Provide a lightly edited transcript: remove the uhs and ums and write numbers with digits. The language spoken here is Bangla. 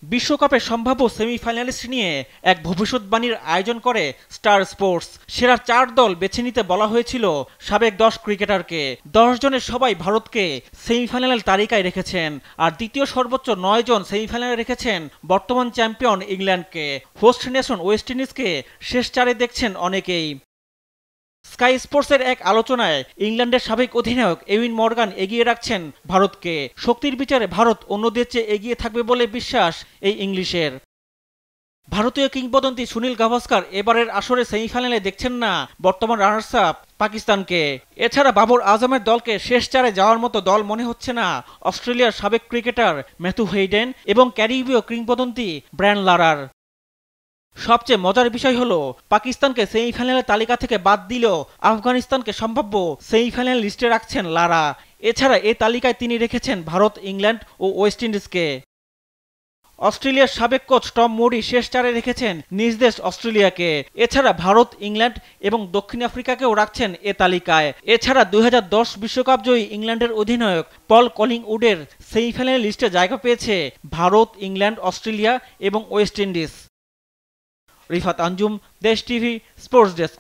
বিশ্বকাপের সম্ভাব্য সেমিফাইনালিস্ট নিয়ে এক ভবিষ্যৎবাণীর আয়োজন করে স্টার স্পোর্টস। সেরা 4 দল বেছে নিতে বলা হয়েছিল সাবেক 10 ক্রিকেটারকে। 10 জনের সবাই ভারতকে সেমিফাইনালের তালিকায় রেখেছেন, আর দ্বিতীয় সর্বোচ্চ 9 জন সেমিফাইনালে রেখেছেন বর্তমান চ্যাম্পিয়ন ইংল্যান্ডকে। হোস্ট নেশন ওয়েস্ট ইন্ডিজকে শেষ 4-এ দেখছেন অনেকেই। স্কাই স্পোর্টসের এক আলোচনায় ইংল্যান্ডের সাবেক অধিনায়ক এভিন মর্গান এগিয়ে রাখছেন ভারতকে। শক্তির বিচারে ভারত অন্যদের চেয়ে এগিয়ে থাকবে বলে বিশ্বাস এই ইংলিশের। ভারতীয় কিংবদন্তি সুনীল গাভাস্কার এবারের আসরে সেমিফাইনালে দেখছেন না বর্তমান রানার্স আপ পাকিস্তানকে। এছাড়া বাবর আজমের দলকে শেষ 4-এ যাওয়ার মতো দল মনে হচ্ছে না অস্ট্রেলিয়ার সাবেক ক্রিকেটার ম্যাথু হেইডেন এবং ক্যারিবীয় কিংবদন্তি ব্রায়ান লারার। সবচেয়ে মজার বিষয় হলো, পাকিস্তানকে সেমিফাইনালের তালিকা থেকে বাদ দিলেও আফগানিস্তানকে সম্ভাব্য সেমিফাইনাল লিস্টে রাখছেন লারা। এছাড়া এই তালিকায় তিনি রেখেছেন ভারত, ইংল্যান্ড ও ওয়েস্ট ইন্ডিজকে। অস্ট্রেলিয়ার সাবেক কোচ টম মুডি শেষ 4-এ রেখেছেন নিজ দেশ অস্ট্রেলিয়াকে। এছাড়া ভারত, ইংল্যান্ড এবং দক্ষিণ আফ্রিকাকেও রাখছেন এ তালিকায়। এছাড়া 2010 বিশ্বকাপ জয়ী ইংল্যান্ডের অধিনায়ক পল কলিংউডের সেমিফাইনাল লিস্টে জায়গা পেয়েছে ভারত, ইংল্যান্ড, অস্ট্রেলিয়া এবং ওয়েস্ট ইন্ডিজ। রিফাত আঞ্জুম, দেশ টিভি, স্পোর্টস ডেস্ক।